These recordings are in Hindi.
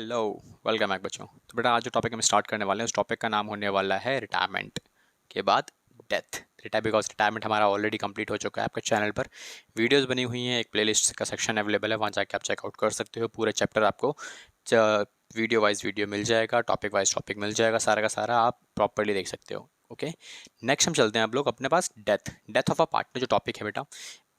हेलो, वेलकम बैक बच्चों। तो बेटा आज जो टॉपिक हम स्टार्ट करने वाले हैं उस टॉपिक का नाम होने वाला है रिटायरमेंट के बाद डेथ। बिकॉज रिटायरमेंट हमारा ऑलरेडी कंप्लीट हो चुका है। आपके चैनल पर वीडियोस बनी हुई हैं, एक प्लेलिस्ट का सेक्शन अवेलेबल है, वहाँ जाके आप चेकआउट कर सकते हो। पूरे चैप्टर आपको वीडियो वाइज वीडियो मिल जाएगा, टॉपिक वाइज टॉपिक मिल जाएगा, सारा का सारा आप प्रॉपरली देख सकते हो। ओके, नेक्स्ट हम चलते हैं आप लोग अपने पास डेथ ऑफ अ पार्टनर। जो टॉपिक है बेटा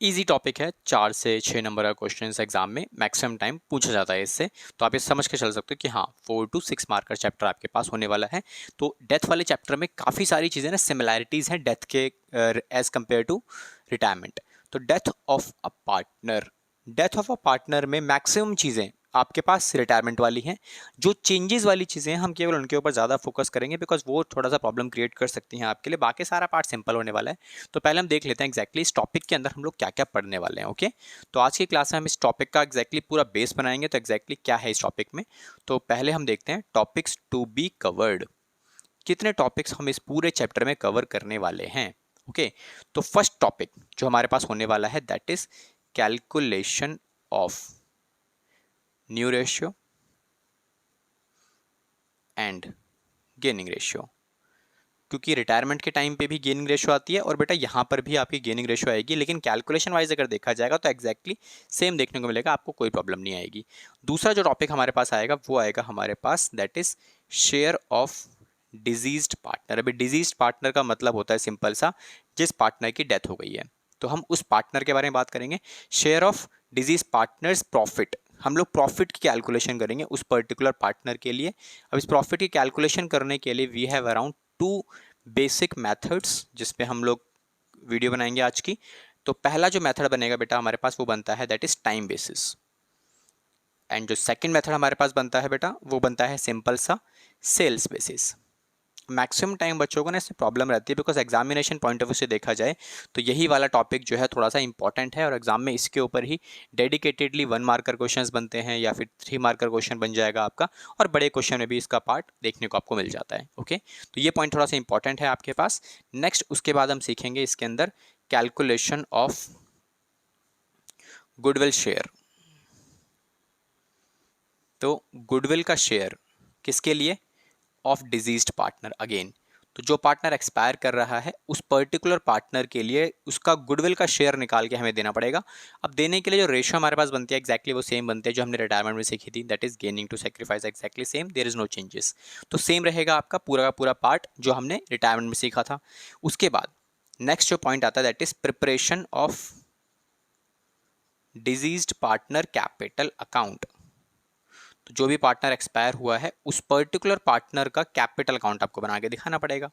इजी टॉपिक है, 4 से 6 नंबर का क्वेश्चन एग्जाम में मैक्सिमम टाइम पूछा जाता है इससे। तो आप ये समझ के चल सकते हो कि हाँ 4 to 6 मार्क का चैप्टर आपके पास होने वाला है। तो डेथ वाले चैप्टर में काफ़ी सारी चीज़ें ना सिमिलैरिटीज़ हैं डेथ के एज कम्पेयर टू रिटायरमेंट। तो डेथ ऑफ अ पार्टनर में मैक्सिमम चीज़ें आपके पास रिटायरमेंट वाली हैं। जो चेंजेस वाली चीज़ें हैं हम केवल उनके ऊपर ज़्यादा फोकस करेंगे बिकॉज वो थोड़ा सा प्रॉब्लम क्रिएट कर सकती हैं आपके लिए। बाकी सारा पार्ट सिंपल होने वाला है। तो पहले हम देख लेते हैं एग्जैक्टली इस टॉपिक के अंदर हम लोग क्या क्या पढ़ने वाले हैं। ओके, तो आज की क्लास में हम इस टॉपिक का एग्जैक्टली पूरा बेस बनाएंगे। तो एग्जैक्टली क्या है इस टॉपिक में, तो पहले हम देखते हैं टॉपिक्स टू बी कवर्ड। कितने टॉपिक्स हम इस पूरे चैप्टर में कवर करने वाले हैं। ओके, तो फर्स्ट टॉपिक जो हमारे पास होने वाला है that is calculation of new ratio and gaining ratio. क्योंकि रिटायरमेंट के टाइम पे भी गेनिंग रेशियो आती है और बेटा यहाँ पर भी आपकी गेनिंग रेशियो आएगी, लेकिन कैलकुलेशन वाइज अगर देखा जाएगा तो एग्जैक्टली सेम देखने को मिलेगा, आपको कोई प्रॉब्लम नहीं आएगी। दूसरा जो टॉपिक हमारे पास आएगा वो आएगा हमारे पास that is share of diseased partner. अभी डिजीज्ड पार्टनर का मतलब होता है सिंपल सा, जिस पार्टनर की डेथ हो गई है। तो हम उस पार्टनर के बारे में बात करेंगे। Share of disease partners profit, हम लोग प्रॉफिट की कैलकुलेशन करेंगे उस पर्टिकुलर पार्टनर के लिए। अब इस प्रॉफिट की कैलकुलेशन करने के लिए we have around 2 basic methods जिस पे हम लोग वीडियो बनाएंगे आज की। तो पहला जो मेथड बनेगा बेटा हमारे पास वो बनता है that is time basis, and जो सेकंड मेथड हमारे पास बनता है बेटा वो बनता है सिंपल सा सेल्स बेसिस। मैक्सिमम टाइम बच्चों को ना इससे प्रॉब्लम रहती है because examination point of view से देखा जाए तो यही वाला टॉपिक जो है थोड़ा सा इंपॉर्टेंट है और एग्जाम में इसके ऊपर ही डेडिकेटेडली 1 मार्कर क्वेश्चंस बनते हैं या फिर 3 मार्कर क्वेश्चन बन जाएगा आपका, और बड़े क्वेश्चन में भी इसका पार्ट देखने को आपको मिल जाता है। ओके, तो ये पॉइंट थोड़ा सा इंपॉर्टेंट है आपके पास। नेक्स्ट उसके बाद हम सीखेंगे इसके अंदर कैलकुलेशन ऑफ गुडविल शेयर। तो गुडविल का शेयर किसके लिए, ऑफ डिजीज्ड पार्टनर अगेन। तो जो पार्टनर एक्सपायर कर रहा है उस पर्टिकुलर पार्टनर के लिए उसका गुडविल का शेयर निकाल के हमें देना पड़ेगा। अब देने के लिए जो रेशियो हमारे पास बनती है एग्जैक्टली वो सेम बनती है जो हमने रिटायरमेंट में सीखी थी, that is gaining to sacrifice, exactly same, there is no changes. तो सेम रहेगा आपका पूरा का पूरा पार्ट जो हमने रिटायरमेंट में सीखा था। उसके बाद नेक्स्ट जो पॉइंट आता है that is preparation of diseased partner capital account. तो जो भी पार्टनर एक्सपायर हुआ है उस पर्टिकुलर पार्टनर का कैपिटल अकाउंट आपको बना के दिखाना पड़ेगा।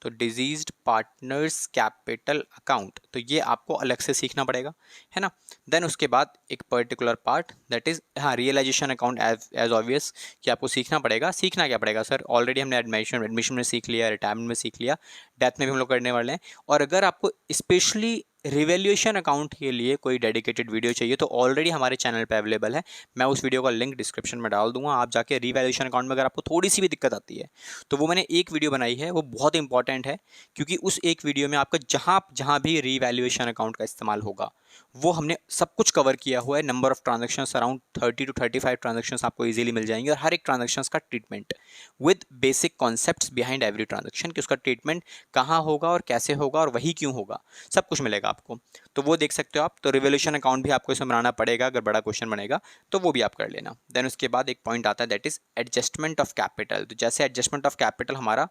तो डिजीज्ड पार्टनर्स कैपिटल अकाउंट, तो ये आपको अलग से सीखना पड़ेगा, है ना। देन उसके बाद एक पर्टिकुलर पार्ट दैट इज हाँ रियलाइजेशन अकाउंट, एज ऑब्वियस कि आपको सीखना पड़ेगा। सीखना क्या पड़ेगा सर, ऑलरेडी हमने एडमिशन में सीख लिया, रिटायरमेंट में सीख लिया, डेथ में भी हम लोग करने वाले हैं। और अगर आपको स्पेशली रिवैल्यूएशन अकाउंट के लिए कोई डेडिकेटेड वीडियो चाहिए तो ऑलरेडी हमारे चैनल पे अवेलेबल है। मैं उस वीडियो का लिंक डिस्क्रिप्शन में डाल दूंगा, आप जाके रिवैल्यूएशन अकाउंट में अगर आपको थोड़ी सी भी दिक्कत आती है तो वो मैंने एक वीडियो बनाई है, वो बहुत इंपॉर्टेंट है क्योंकि उस एक वीडियो में आपका जहाँ जहाँ भी रिवैल्यूएशन अकाउंट का इस्तेमाल होगा वो हमने सब कुछ कवर किया हुआ है। Number of transactions around 30 to 35 transactions आपको इजीली मिल जाएंगे और हर एक ट्रांजेक्शन्स का treatment with basic concepts behind every transaction कि उसका ट्रीटमेंट कहाँ होगा और कैसे होगा और वही क्यों होगा, सब कुछ मिलेगा आपको। तो वो देख सकते हो आप। तो रिवोल्यूशन अकाउंट भी आपको इसमें बनाना पड़ेगा, अगर बड़ा क्वेश्चन बनेगा तो वो भी आप कर लेना। देन उसके बाद एक पॉइंट आता है that is adjustment of capital. तो जैसे एडजस्टमेंट ऑफ कैपिटल हमारा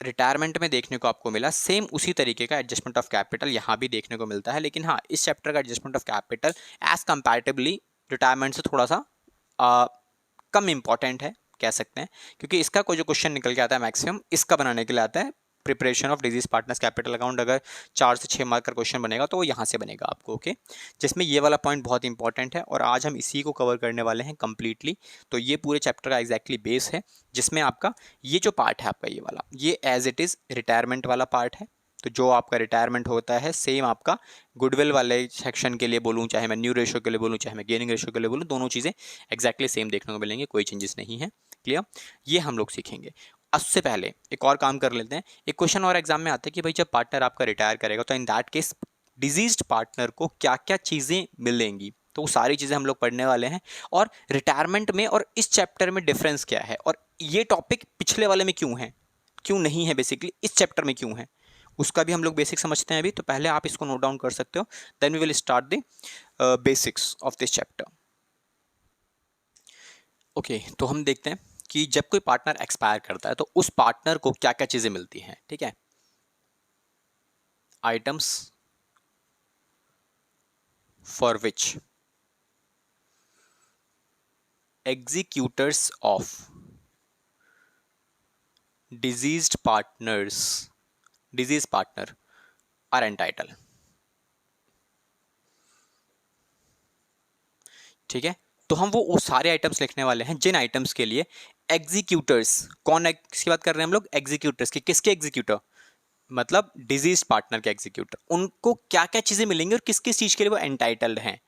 रिटायरमेंट में देखने को आपको मिला, सेम उसी तरीके का एडजस्टमेंट ऑफ कैपिटल यहाँ भी देखने को मिलता है। लेकिन हाँ इस चैप्टर का adjustment of capital as comparatively retirement से थोड़ा सा कम इंपॉर्टेंट है कह सकते हैं, क्योंकि इसका कोई जो क्वेश्चन निकल के आता है मैक्सिमम इसका बनाने के लिए आता है preparation of disease partners capital account. अगर 4 से 6 मार्क का क्वेश्चन बनेगा तो वो यहाँ से बनेगा आपको। ओके, जिसमें ये वाला पॉइंट बहुत इंपॉर्टेंट है और आज हम इसी को कवर करने वाले हैं कंप्लीटली। तो ये पूरे चैप्टर का एग्जैक्टली बेस है जिसमें आपका ये जो पार्ट है आपका ये वाला ये एज इट इज़ रिटायरमेंट वाला पार्ट है। तो जो आपका रिटायरमेंट होता है सेम आपका गुडविल वाले सेक्शन के लिए बोलूँ, चाहे मैं न्यू रेशियो के लिए बोलूँ, चाहे मैं गेनिंग रेशियो के लिए बोलूँ, दोनों चीज़ें एग्जैक्टली सेम देखने को मिलेंगे, कोई चेंजेस नहीं है। क्लियर, ये हम लोग सीखेंगे। उससे पहले एक और काम कर लेते हैं। एक क्वेश्चन और एग्जाम में आता है कि भाई जब पार्टनर आपका रिटायर करेगा तो in that case diseased partner को क्या क्या चीज़ें मिलेंगी। तो वो सारी चीज़ें हम लोग पढ़ने वाले हैं, और रिटायरमेंट में और इस चैप्टर में डिफरेंस क्या है, और ये टॉपिक पिछले वाले में क्यों है, क्यों नहीं है, बेसिकली इस चैप्टर में क्यों है, उसका भी हम लोग बेसिक समझते हैं अभी। तो पहले आप इसको नोट डाउन कर सकते हो, then we will start the basics of this chapter. Okay, तो हम देखते हैं कि जब कोई पार्टनर एक्सपायर करता है तो उस पार्टनर को क्या क्या चीज़ें मिलती हैं। ठीक है, items for which executors of diseased partner are entitled। ठीक है, तो हम वो सारे आइटम्स लिखने वाले हैं जिन आइटम्स के लिए एग्जीक्यूटर्स, कौन है किसकी बात कर रहे हैं हम लोग, एग्जीक्यूटर्स की, किसके एग्जीक्यूटर, मतलब डिजीज पार्टनर के एग्जीक्यूटर, उनको क्या क्या चीजें मिलेंगी और किस किस चीज के लिए वो एंटाइटल्ड हैं।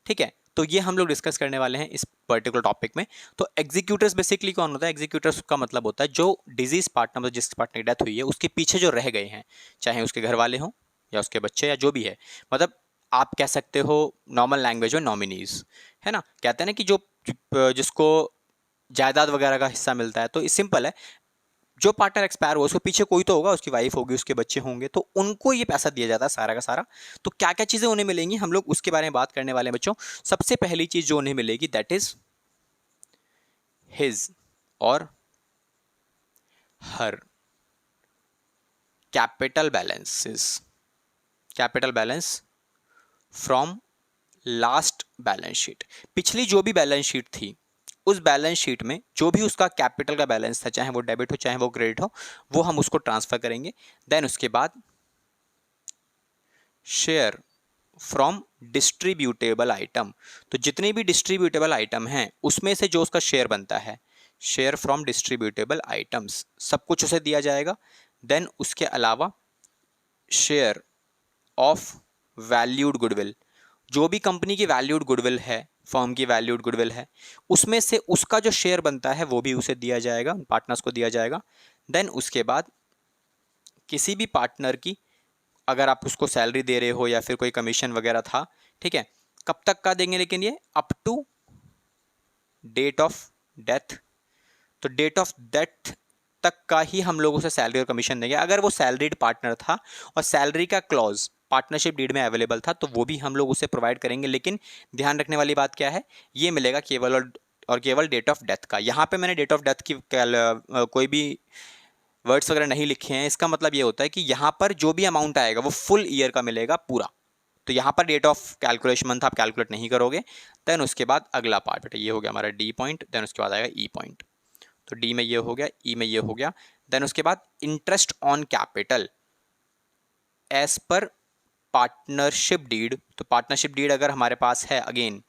ठीक है, तो ये हम लोग डिस्कस करने वाले हैं इस पर्टिकुलर टॉपिक में। तो एग्जीक्यूटर्स बेसिकली कौन होता है, एग्जीक्यूटर्स का मतलब होता है जो डिजीज पार्टनर, मतलब जिस पार्टनर की डेथ हुई है उसके पीछे जो रह गए हैं, चाहे उसके घर वाले हों या उसके बच्चे या जो भी है, मतलब आप कह सकते हो नॉर्मल लैंग्वेज में नॉमिनीज, है ना, कहते हैं ना कि जो जिसको जायदाद वगैरह का हिस्सा मिलता है। तो सिंपल है, जो पार्टनर एक्सपायर हुआ उसके पीछे कोई तो होगा, उसकी वाइफ होगी, उसके बच्चे होंगे, तो उनको ये पैसा दिया जाता है सारा का सारा। तो क्या क्या चीजें उन्हें मिलेंगी हम लोग उसके बारे में बात करने वाले हैं बच्चों। सबसे पहली चीज जो उन्हें मिलेगी दैट इज हिज और हर capital balances, capital balance from last balance sheet. पिछली जो भी बैलेंस शीट थी उस बैलेंस शीट में जो भी उसका कैपिटल का बैलेंस था, चाहे वो डेबिट हो चाहे वो क्रेडिट हो, वो हम उसको ट्रांसफर करेंगे। देन उसके बाद शेयर फ्रॉम डिस्ट्रीब्यूटेबल आइटम, तो जितने भी डिस्ट्रीब्यूटेबल आइटम हैं उसमें से जो उसका शेयर बनता है, शेयर फ्रॉम डिस्ट्रीब्यूटेबल आइटम्स, सब कुछ उसे दिया जाएगा। देन उसके अलावा शेयर ऑफ वैल्यूड गुडविल, जो भी कंपनी की वैल्यूड गुडविल है, फर्म की वैल्यूड गुडविल है, उसमें से उसका जो शेयर बनता है वो भी उसे दिया जाएगा, पार्टनर्स को दिया जाएगा। देन उसके बाद किसी भी पार्टनर की अगर आप उसको सैलरी दे रहे हो या फिर कोई कमीशन वगैरह था, ठीक है, कब तक का देंगे, लेकिन ये up to date of death, तो डेट ऑफ डेथ तक का ही हम लोग उसे सैलरी और कमीशन देंगे। अगर वो सैलरीड पार्टनर था और सैलरी का क्लॉज पार्टनरशिप डीड में अवेलेबल था तो वो भी हम लोग उसे प्रोवाइड करेंगे, लेकिन ध्यान रखने वाली बात क्या है, ये मिलेगा केवल और केवल डेट ऑफ डेथ का। यहाँ पे मैंने डेट ऑफ डेथ की कोई भी वर्ड्स वगैरह नहीं लिखे हैं, इसका मतलब ये होता है कि यहाँ पर जो भी अमाउंट आएगा वो फुल ईयर का मिलेगा पूरा। तो यहाँ पर डेट ऑफ कैलकुलेशन मंथ आप कैलकुलेट नहीं करोगे। देन उसके बाद अगला पार्ट बेटा ये हो गया हमारा डी पॉइंट, देन उसके बाद आएगा ई पॉइंट। तो डी में ये हो गया, ई में ये हो गया। देन उसके बाद interest on capital as per partnership deed, तो पार्टनरशिप डीड अगर हमारे पास है अगेन,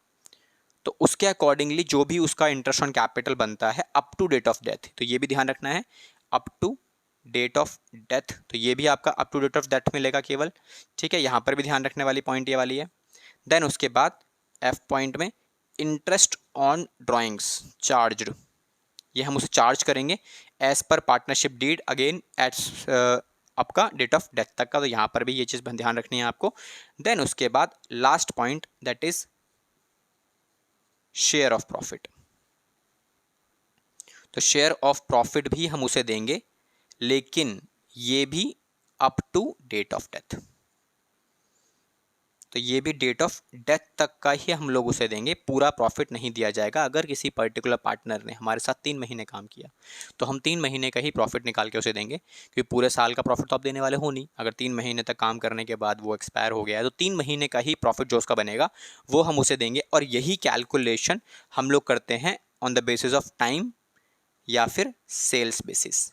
तो उसके अकॉर्डिंगली जो भी उसका इंटरेस्ट ऑन कैपिटल बनता है up to date of death, तो ये भी ध्यान रखना है, up to date of death, तो ये भी आपका up to date of death मिलेगा केवल। ठीक है, यहाँ पर भी ध्यान रखने वाली पॉइंट ये वाली है। देन उसके बाद एफ पॉइंट में इंटरेस्ट ऑन ड्राइंग्स चार्ज्ड, ये हम उसे चार्ज करेंगे as per partnership deed again at आपका डेट ऑफ डेथ तक का, तो यहाँ पर भी ये चीज़ ध्यान रखनी है आपको। देन उसके बाद last point that is share of profit, तो शेयर ऑफ प्रॉफिट भी हम उसे देंगे, लेकिन ये भी up to date of death, तो ये भी डेट ऑफ डेथ तक का ही हम लोग उसे देंगे, पूरा प्रॉफिट नहीं दिया जाएगा। अगर किसी पर्टिकुलर पार्टनर ने हमारे साथ 3 महीने काम किया तो हम 3 महीने का ही प्रॉफिट निकाल के उसे देंगे, क्योंकि पूरे साल का प्रॉफिट तो आप देने वाले हो नहीं। अगर 3 महीने तक काम करने के बाद वो एक्सपायर हो गया है तो 3 महीने का ही प्रॉफिट जो उसका बनेगा वो हम उसे देंगे। और यही कैलकुलेशन हम लोग करते हैं on the basis of time या फिर सेल्स बेसिस।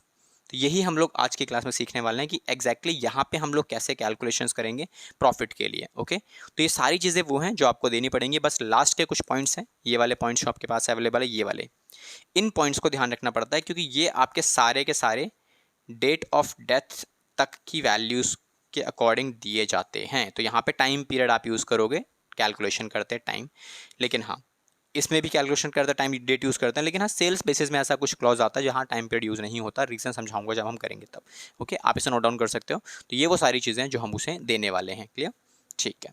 तो यही हम लोग आज की क्लास में सीखने वाले हैं कि एग्जैक्टली यहाँ पे हम लोग कैसे कैलकुलेशंस करेंगे प्रॉफिट के लिए। ओके, तो ये सारी चीज़ें वो हैं जो आपको देनी पड़ेंगी। बस लास्ट के कुछ पॉइंट्स हैं, ये वाले पॉइंट्स जो आपके पास अवेलेबल है, ये वाले इन पॉइंट्स को ध्यान रखना पड़ता है, क्योंकि ये आपके सारे के सारे डेट ऑफ डेथ तक की वैल्यूज़ के अकॉर्डिंग दिए जाते हैं। तो यहाँ पे टाइम पीरियड आप यूज़ करोगे, कैलकुलेशन करते टाइम, लेकिन हाँ इसमें भी कैलकुलेशन करते टाइम डेट यूज़ करते हैं, लेकिन हाँ सेल्स बेसिस में ऐसा कुछ क्लॉज आता है जहाँ टाइम पीरियड यूज़ नहीं होता। रीज़न समझाऊंगा जब हम करेंगे तब। ओके, आप इसे नोट डाउन कर सकते हो। तो ये वो सारी चीज़ें हैं जो हम उसे देने वाले हैं। क्लियर, ठीक है।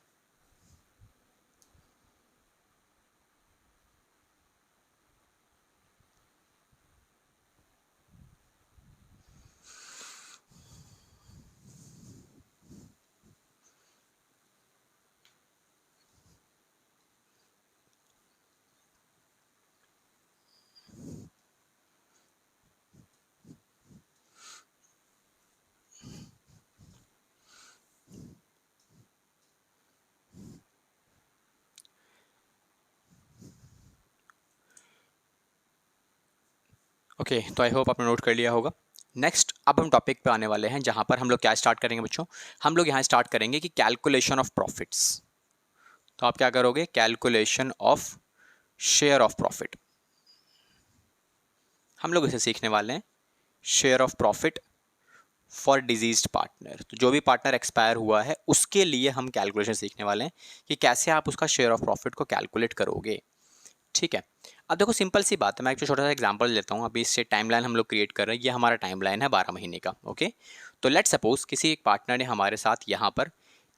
ओके, तो आई होप आपने नोट कर लिया होगा। नेक्स्ट अब हम टॉपिक पे आने वाले हैं जहाँ पर हम लोग क्या स्टार्ट करेंगे बच्चों, हम लोग यहाँ स्टार्ट करेंगे कि कैलकुलेशन ऑफ प्रॉफिट्स। तो आप क्या करोगे, calculation of share of profit, हम लोग इसे सीखने वाले हैं। Share of profit for diseased partner, तो जो भी पार्टनर एक्सपायर हुआ है उसके लिए हम कैलकुलेशन सीखने वाले हैं कि कैसे आप उसका शेयर ऑफ प्रॉफिट को कैलकुलेट करोगे। ठीक है, अब देखो सिंपल सी बात है, मैं एक छोटा सा एग्जांपल लेता हूँ। अभी इससे टाइमलाइन हम लोग क्रिएट कर रहे हैं, ये हमारा टाइमलाइन है 12 महीने का। ओके, तो लेट सपोज किसी एक पार्टनर ने हमारे साथ यहाँ पर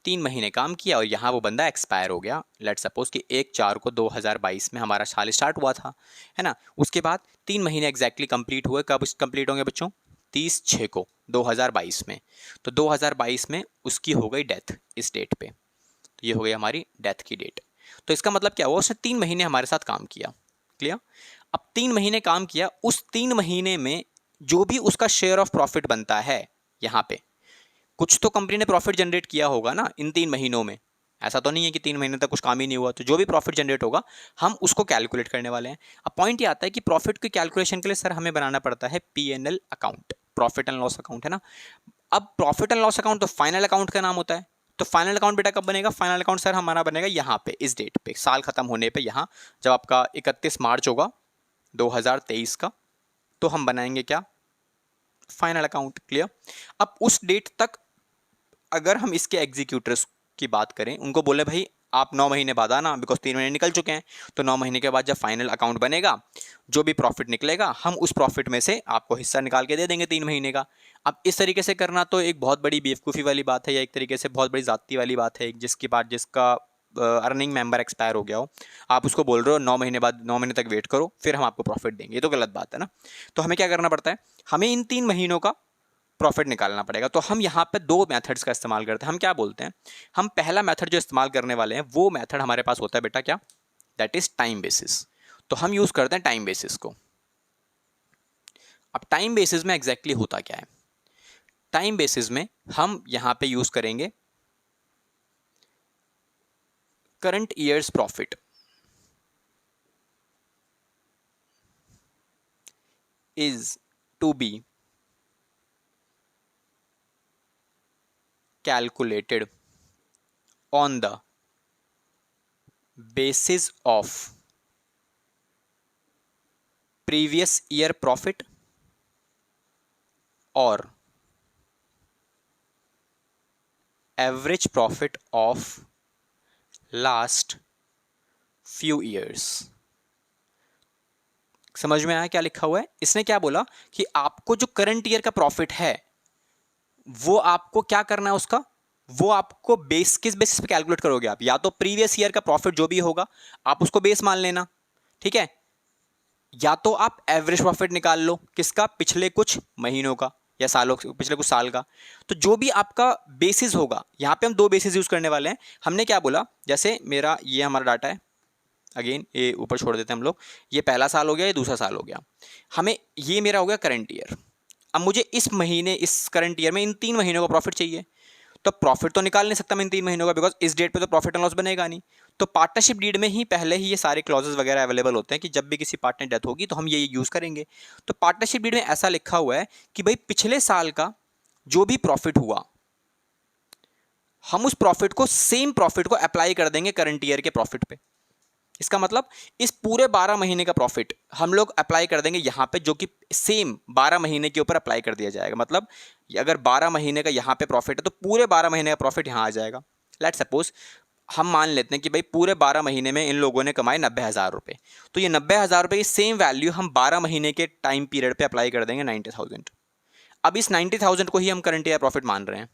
3 महीने काम किया और यहाँ वो बंदा एक्सपायर हो गया। लेट सपोज कि 1/4 को 2022 में हमारा साल स्टार्ट हुआ था, है ना। उसके बाद 3 महीने एग्जैक्टली कंप्लीट हुए, कब कंप्लीट होंगे बच्चों, 30/6 को 2022 में। तो 2022 में उसकी हो गई डेथ इस डेट पे, तो ये हो गई हमारी डेथ की डेट। तो इसका मतलब क्या हुआ, उसने 3 महीने हमारे साथ काम किया। क्लियर। अब 3 महीने काम किया, उस 3 महीने में जो भी उसका शेयर ऑफ प्रॉफिट बनता है, यहाँ पे कुछ तो कंपनी ने प्रॉफिट जनरेट किया होगा ना इन 3 महीनों में। ऐसा तो नहीं है कि 3 महीने तक कुछ काम ही नहीं हुआ। तो जो भी प्रॉफिट जनरेट होगा हम उसको कैलकुलेट करने वाले हैं। अब पॉइंट ये आता है कि प्रॉफिट की कैलकुलेशन के लिए सर हमें बनाना पड़ता है P&L account, profit and loss account, है ना। अब प्रॉफिट एंड लॉस अकाउंट तो फाइनल अकाउंट का नाम होता है। तो फाइनल अकाउंट बेटा कब बनेगा, फाइनल अकाउंट सर हमारा बनेगा यहाँ पे, इस डेट पे, साल खत्म होने पे, यहाँ जब आपका 31 मार्च होगा 2023 का, तो हम बनाएंगे क्या, फाइनल अकाउंट। क्लियर। अब उस डेट तक अगर हम इसके एग्जीक्यूटर्स की बात करें, उनको बोले भाई आप 9 महीने बाद आना, बिकॉज 3 महीने निकल चुके हैं। तो 9 महीने के बाद जब फाइनल अकाउंट बनेगा, जो भी प्रॉफिट निकलेगा हम उस प्रॉफिट में से आपको हिस्सा निकाल के दे देंगे 3 महीने का। अब इस तरीके से करना तो एक बहुत बड़ी बेवकूफ़ी वाली बात है, या एक तरीके से बहुत बड़ी जाती वाली बात है। जिसका अर्निंग मेंबर एक्सपायर हो गया हो, आप उसको बोल रहे हो 9 महीने बाद, 9 महीने तक वेट करो फिर हम आपको प्रॉफिट देंगे, ये तो गलत बात है ना। तो हमें क्या करना पड़ता है, हमें इन 3 महीनों का प्रॉफिट निकालना पड़ेगा। तो हम यहाँ पे 2 मेथड्स का इस्तेमाल करते हैं। हम क्या बोलते हैं, हम पहला मेथड जो इस्तेमाल करने वाले हैं वो मेथड हमारे पास होता है बेटा क्या, दैट इज टाइम बेसिस। तो हम यूज करते हैं टाइम बेसिस को। अब टाइम बेसिस में एग्जैक्टली होता क्या है, टाइम बेसिस में हम यहाँ पे यूज करेंगे current year's profit is to be calculated on the basis of previous year profit or average profit of last few years। समझ में आया क्या लिखा हुआ है, इसने क्या बोला कि आपको जो करंट ईयर का प्रॉफिट है वो आपको क्या करना है, उसका वो आपको किस बेसिस पे कैलकुलेट करोगे आप, या तो प्रीवियस ईयर का प्रॉफिट जो भी होगा आप उसको बेस मान लेना, ठीक है, या तो आप एवरेज प्रॉफिट निकाल लो किसका, पिछले कुछ महीनों का या सालों, पिछले कुछ साल का। तो जो भी आपका बेसिस होगा, यहाँ पे हम 2 बेसिस यूज करने वाले हैं। हमने क्या बोला, जैसे मेरा ये हमारा डाटा है, अगेन ये ऊपर छोड़ देते हैं हम लोग, ये पहला साल हो गया, ये दूसरा साल हो गया, हमें ये मेरा हो गया करंट ईयर। अब मुझे इस महीने, इस करंट ईयर में इन 3 महीनों का प्रॉफिट चाहिए। तो प्रॉफिट तो निकाल नहीं सकता मैं इन 3 महीनों का, बिकॉज इस डेट पे तो प्रॉफिट एंड लॉस बनेगा नहीं। तो पार्टनरशिप डीड में ही पहले ही ये सारे क्लॉजेस वगैरह अवेलेबल होते हैं कि जब भी किसी पार्टनर डेथ होगी तो हम ये यूज करेंगे। तो पार्टनरशिप डीड में ऐसा लिखा हुआ है कि भाई पिछले साल का जो भी प्रॉफिट हुआ हम उस प्रॉफिट को, सेम प्रॉफिट को अप्लाई कर देंगे करंट ईयर के प्रॉफिट पे। इसका मतलब इस पूरे 12 महीने का प्रॉफिट हम लोग अप्लाई कर देंगे यहाँ पे, जो कि सेम 12 महीने के ऊपर अप्लाई कर दिया जाएगा। मतलब अगर 12 महीने का यहाँ पे प्रॉफिट है तो पूरे 12 महीने का प्रॉफिट यहाँ आ जाएगा। लेट सपोज हम मान लेते हैं कि भाई पूरे 12 महीने में इन लोगों ने कमाए 90,000 रुपये, तो ये 90,000 रुपये की सेम वैल्यू हम 12 महीने के टाइम पीरियड पे अप्लाई कर देंगे 90,000। अब इस 90,000 को ही हम करंट ईयर प्रॉफिट मान रहे हैं।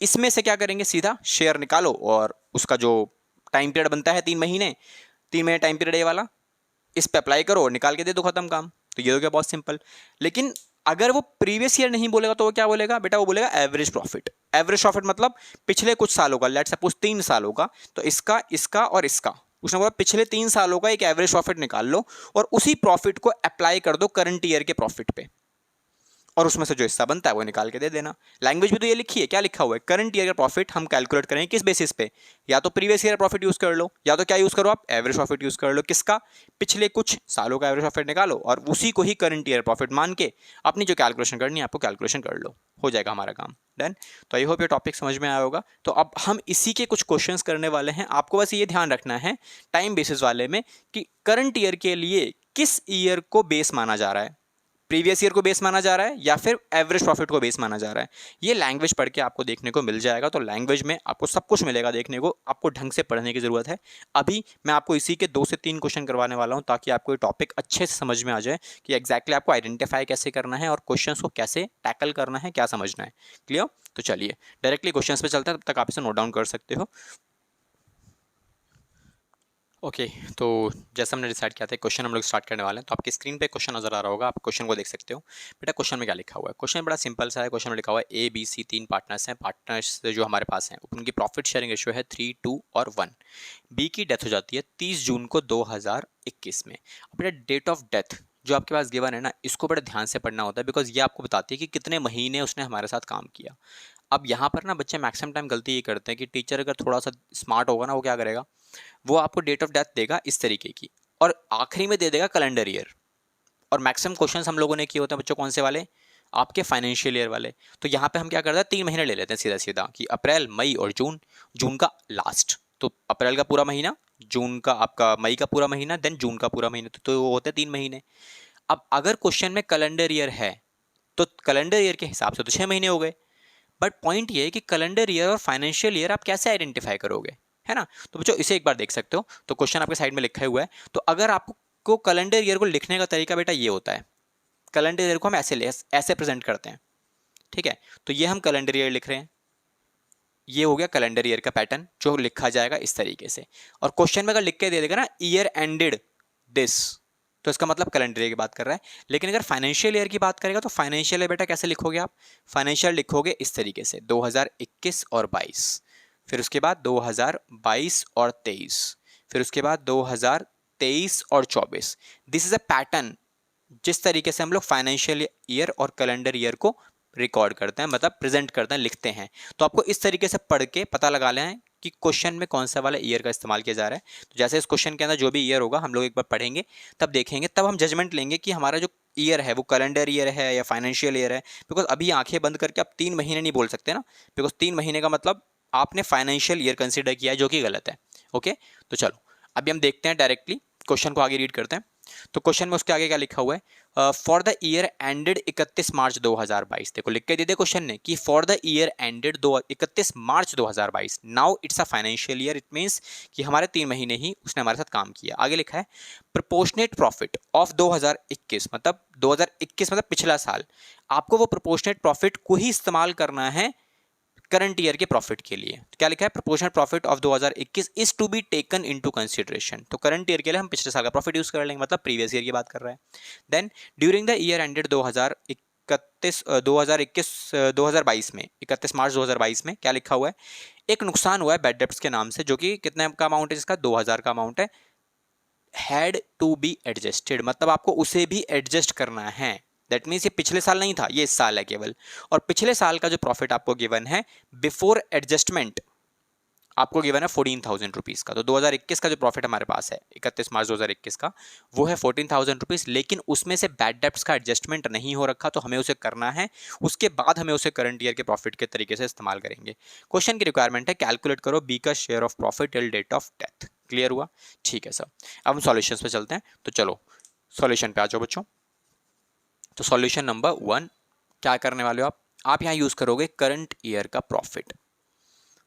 इसमें से क्या करेंगे, सीधा शेयर निकालो और उसका जो टाइम पीरियड बनता है 3 महीने, 3 महीने टाइम पीरियड ये वाला, इस पे अप्लाई करो और निकाल के दे दो, खत्म काम। तो ये हो गया बहुत सिंपल। लेकिन अगर वो प्रीवियस ईयर नहीं बोलेगा तो वो क्या बोलेगा बेटा, वो बोलेगा एवरेज प्रॉफिट। एवरेज प्रॉफिट मतलब पिछले कुछ सालों का, लेट सपोज 3 सालों का, तो इसका, इसका और इसका, उसने बोला पिछले 3 सालों का एक एवरेज प्रॉफिट निकाल लो और उसी प्रॉफिट को अप्लाई कर दो करंट ईयर के प्रॉफिट पे। और उसमें से जो हिस्सा बनता है वो निकाल के दे देना। लैंग्वेज भी तो ये लिखी है, क्या लिखा हुआ है, करंट ईयर का प्रॉफिट हम कैलकुलेट करेंगे किस बेसिस पे, या तो प्रीवियस ईयर प्रॉफिट यूज कर लो, या तो क्या यूज करो आप, एवरेज प्रॉफिट यूज कर लो। किसका, पिछले कुछ सालों का एवरेज प्रॉफिट निकालो और उसी को ही करंट ईयर प्रॉफिट मान के अपनी जो कैलकुलेशन करनी है आपको कैलकुलेशन कर लो, हो जाएगा हमारा काम डन। तो आई होप ये टॉपिक समझ में आया होगा। तो अब हम इसी के कुछ क्वेश्चंस करने वाले हैं, आपको बस ये ध्यान रखना है टाइम बेसिस वाले में कि करंट ईयर के लिए किस ईयर को बेस माना जा रहा है, प्रीवियस ईयर को बेस माना जा रहा है या फिर एवरेज प्रॉफिट को बेस माना जा रहा है। ये लैंग्वेज पढ़ के आपको देखने को मिल जाएगा। तो लैंग्वेज में आपको सब कुछ मिलेगा देखने को, आपको ढंग से पढ़ने की जरूरत है। अभी मैं आपको इसी के 2 से 3 क्वेश्चन करवाने वाला हूं ताकि आपको ये टॉपिक अच्छे से समझ में आ जाए कि एग्जैक्टली आपको आइडेंटिफाई कैसे करना है और क्वेश्चन को कैसे टैकल करना है, क्या समझना है। क्लियर? तो चलिए डायरेक्टली क्वेश्चन पे चलते हैं, तब तक आप इसे नोट डाउन कर सकते हो। ओके तो जैसा हमने डिसाइड किया था क्वेश्चन हम लोग स्टार्ट करने वाले हैं। तो आपकी स्क्रीन पे क्वेश्चन नजर आ रहा होगा, आप क्वेश्चन को देख सकते हो। बेटा क्वेश्चन में क्या लिखा हुआ है, क्वेश्चन बड़ा सिंपल सा है। क्वेश्चन में लिखा हुआ है ABC 3 पार्टनर्स हैं, पार्टनर्स जो हमारे पास हैं उनकी प्रॉफिट शेयरिंग रेशियो है 3, 2 और 1। बी की डेथ हो जाती है 30 जून को 2021 में। अब बेटा डेट ऑफ डेथ जो आपके पास गिवन है ना, इसको बड़े ध्यान से पढ़ना होता है बिकॉज ये आपको बताती है कि कितने महीने उसने हमारे साथ काम किया। अब यहाँ पर ना बच्चे मैक्सिमम टाइम गलती ये करते हैं कि टीचर अगर थोड़ा सा स्मार्ट होगा ना, वो क्या करेगा, वो आपको डेट ऑफ डेथ देगा इस तरीके की और आखिरी में दे देगा कैलेंडर ईयर। और मैक्सिमम क्वेश्चंस हम लोगों ने किए होते हैं बच्चों, कौन से वाले, आपके फाइनेंशियल ईयर वाले। तो यहाँ पे हम क्या करते हैं, 3 महीने ले लेते हैं सीधा सीधा कि अप्रैल, मई और जून। जून का लास्ट, तो अप्रैल का पूरा महीना, जून का आपका मई का पूरा महीना, देन जून का पूरा महीना, तो वो होते हैं 3 महीने। अब अगर क्वेश्चन में कैलेंडर ईयर है तो कैलेंडर ईयर के हिसाब से तो 6 महीने हो गए। बट पॉइंट ये है कि कैलेंडर ईयर और फाइनेंशियल ईयर आप कैसे आइडेंटिफाई करोगे, है ना। तो बच्चों इसे एक बार देख सकते हो, तो क्वेश्चन आपके साइड में लिखा हुआ है। तो अगर आपको कैलेंडर ईयर को लिखने का तरीका बेटा ये होता है, कैलेंडर ईयर को हम ऐसे प्रेजेंट करते हैं, ठीक है। तो ये हम कैलेंडर ईयर लिख रहे हैं, ये हो गया कैलेंडर ईयर का पैटर्न जो लिखा जाएगा इस तरीके से। और क्वेश्चन में अगर लिख के दे देगा ना ईयर एंडेड दिस, तो इसका मतलब कैलेंडर ईयर की बात कर रहा है। लेकिन अगर फाइनेंशियल ईयर की बात करेगा तो फाइनेंशियल ईयर बेटा कैसे लिखोगे आप, फाइनेंशियल लिखोगे इस तरीके से 2021 और 22, फिर उसके बाद 2022 और 23, फिर उसके बाद 2023 और 24। दिस इज अ पैटर्न जिस तरीके से हम लोग फाइनेंशियल ईयर और कैलेंडर ईयर को रिकॉर्ड करते हैं, मतलब प्रेजेंट करते हैं, लिखते हैं। तो आपको इस तरीके से पढ़ के पता लगा लेना है कि क्वेश्चन में कौन सा वाला ईयर का इस्तेमाल किया जा रहा है। तो जैसे इस क्वेश्चन के अंदर जो भी ईयर होगा हम लोग एक बार पढ़ेंगे, तब देखेंगे, तब हम जजमेंट लेंगे कि हमारा जो ईयर है वो कैलेंडर ईयर है या फाइनेंशियल ईयर है। बिकॉज अभी आंखें बंद करके आप 3 महीने नहीं बोल सकते ना, बिकॉज 3 महीने का मतलब आपने फाइनेंशियल ईयर कंसिडर किया है, जो कि गलत है। ओके, तो चलो अभी हम देखते हैं, डायरेक्टली क्वेश्चन को आगे रीड करते हैं। तो क्वेश्चन में उसके आगे क्या लिखा हुआ है, फॉर द ईयर एंडेड 31 मार्च 2022। देखो लिख के दे दे क्वेश्चन ने कि for the year ended 31 March 2022, now it's a financial year, it means कि हमारे 3 महीने ही उसने हमारे साथ काम किया। आगे लिखा है प्रोपोर्शनेट प्रॉफिट ऑफ 2021, मतलब 2021 मतलब पिछला साल, आपको वो प्रोपोर्शनेट प्रॉफिट को ही इस्तेमाल करना है करंट ईयर के प्रॉफिट के लिए। तो क्या लिखा है, proportional profit of 2021 is to be taken into consideration. तो करंट ईयर के लिए हम पिछले साल का प्रॉफिट यूज कर लेंगे, मतलब प्रीवियस ईयर की बात कर रहे हैं। Then during the year ended 2022 में, 31 मार्च 2022 में क्या लिखा हुआ है, एक नुकसान हुआ है बैड डेब्ट्स के नाम से, जो कि कितने का अमाउंट है, जिसका 2000 का अमाउंट है, हैड टू बी एडजस्टेड, मतलब आपको उसे भी एडजस्ट करना है। दैट मीन्स ये पिछले साल नहीं था, ये इस साल है केवल। और पिछले साल का जो प्रॉफिट आपको गिवन है बिफोर एडजस्टमेंट, आपको गिवन है 14,000 रुपीज़ का। तो 2021 का जो प्रॉफिट हमारे पास है 31 मार्च 2021 का, वो है 14,000 रुपीज़, लेकिन उसमें से बैड डेब्ट्स का एडजस्टमेंट नहीं हो रखा, तो हमें उसे करना है। उसके बाद हमें उसे करंट ईयर के प्रॉफिट के तरीके से इस्तेमाल करेंगे। क्वेश्चन की रिक्वायरमेंट है कैलकुलेट करो बी का share of profit till date of death. Clear हुआ? ठीक है सर, अब हम सॉल्यूशंस पे चलते हैं। तो चलो सॉल्यूशन पे आ जाओ बच्चों। तो सॉल्यूशन नंबर 1 क्या करने वाले हो आप यहाँ यूज करोगे करंट ईयर का प्रॉफिट।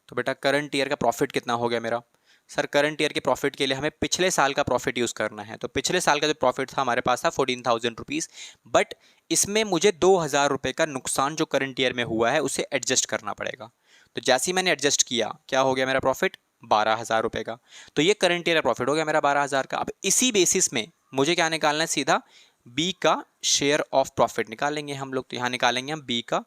तो बेटा करंट ईयर का प्रॉफिट कितना हो गया मेरा, सर करंट ईयर के प्रॉफिट के लिए हमें पिछले साल का प्रॉफिट यूज करना है। तो पिछले साल का जो प्रॉफिट था हमारे पास था 14,000 रुपीज़, बट इसमें मुझे 2,000 रुपये का नुकसान जो करंट ईयर में हुआ है उसे एडजस्ट करना पड़ेगा। तो जैसे ही मैंने एडजस्ट किया, क्या हो गया मेरा प्रॉफिट 12,000 रुपये का। तो ये करंट ईयर का प्रॉफिट हो गया मेरा 12,000 का। अब इसी बेसिस में मुझे क्या निकालना है, सीधा बी का शेयर ऑफ प्रॉफिट निकालेंगे हम लोग। तो यहाँ निकालेंगे हम बी का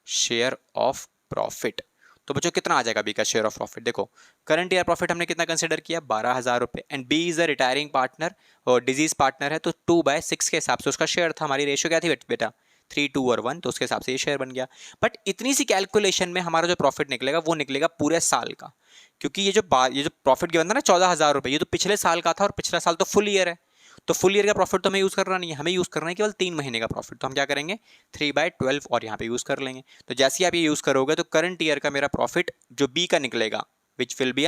शेयर ऑफ प्रॉफिट। तो बच्चों कितना आ जाएगा बी का शेयर ऑफ प्रॉफिट, देखो करंट ईयर प्रॉफिट हमने कितना कंसिडर किया 12,000 रुपये, and B is a retiring partner और डिजीज पार्टनर है, तो 2/6 के हिसाब से उसका शेयर था। हमारी रेशियो क्या थी बेटा 3, 2 और 1, तो उसके हिसाब से ये शेयर बन गया। बट इतनी सी कैलकुलेशन में हमारा जो प्रॉफिट निकलेगा वो निकलेगा पूरे साल का, क्योंकि ये जो प्रॉफिट गिवन था ना 14,000 रुपये, ये तो पिछले साल का था और पिछला साल तो फुल ईयर है। तो फुल ईयर का प्रॉफिट तो हमें यूज करना नहीं है, हमें यूज करना है केवल 3 महीने का प्रॉफिट। तो हम क्या करेंगे 3/12 और यहाँ पे यूज कर लेंगे। तो जैसे ही आप ये यूज करोगे तो करंट ईयर का मेरा प्रॉफिट जो बी का निकलेगा which will be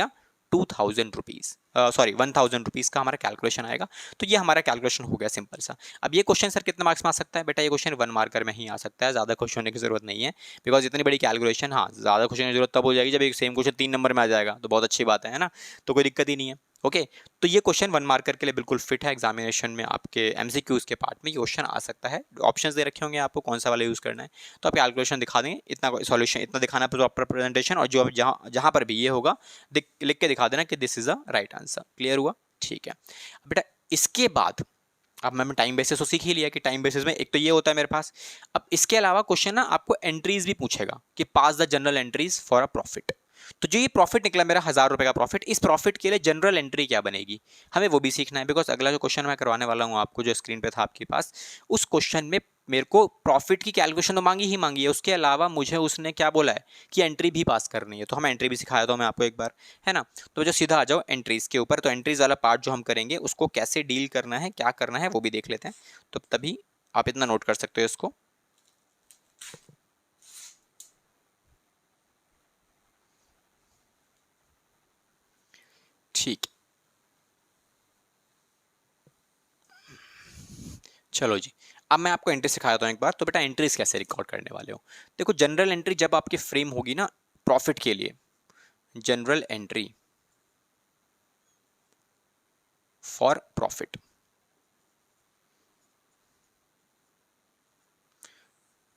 2,000 rupees, sorry 1,000 rupees का हमारा कैलकुलेशन आएगा। तो ये हमारा कैलकुलेशन हो गया सिंपल सा। अब ये क्वेश्चन सर कितने मार्क्स में आ सकता है? बेटा ये क्वेश्चन 1 मार्कर में ही आ सकता है, ज्यादा खुश होने की जरूरत नहीं है, बिकॉज इतनी बड़ी कैलकुलेशन, हाँ ज्यादा खुश होने की जरूरत तब हो जाएगी जब एक सेम क्वेश्चन 3 नंबर में आ जाएगा, तो बहुत अच्छी बात है ना, तो कोई दिक्कत ही नहीं है। ओके तो ये क्वेश्चन 1 मार्कर के लिए बिल्कुल फिट है, एग्जामिनेशन में आपके एमसीक्यूज के पार्ट में ये क्वेश्चन आ सकता है। ऑप्शंस दे रखे होंगे आपको कौन सा वाला यूज करना है, तो आप कैलकुलेशन दिखा देंगे, इतना सॉल्यूशन इतना दिखाना प्रॉपर प्रेजेंटेशन, और जो जहाँ जहाँ पर भी ये होगा लिख के दिखा देना कि this is a right answer. Clear हुआ? ठीक है बेटा। इसके बाद अब मैंने टाइम बेसिस तो सीख ही लिया कि टाइम बेसिस में एक तो ये होता है मेरे पास। अब इसके अलावा क्वेश्चन ना आपको एंट्रीज भी पूछेगा कि pass the journal entries for a profit. तो जो ये प्रॉफिट निकला मेरा 1,000 रुपए का प्रॉफिट, इस प्रॉफिट के लिए जनरल एंट्री क्या बनेगी हमें वो भी सीखना है, बिकॉज अगला जो क्वेश्चन मैं करवाने वाला हूँ आपको जो स्क्रीन पे था आपके पास, उस क्वेश्चन में मेरे को प्रॉफिट की कैलकुलेशन तो मांगी है, उसके अलावा मुझे उसने क्या बोला है कि एंट्री भी पास करनी है। तो हमें एंट्री भी सिखाया था मैं आपको एक बार, है ना। तो जो सीधा आ जाओ एंट्रीज के ऊपर, तो एंट्रीज वाला पार्ट जो हम करेंगे उसको कैसे डील करना है, क्या करना है वो भी देख लेते हैं। तो तभी आप इतना नोट कर सकते हो इसको। ठीक, चलो जी। अब मैं आपको एंट्री सिखाता हूँ एक बार। तो बेटा एंट्रीज कैसे रिकॉर्ड करने वाले हो, देखो जनरल एंट्री जब आपकी फ्रेम होगी ना प्रॉफिट के लिए, जनरल एंट्री फॉर प्रॉफिट,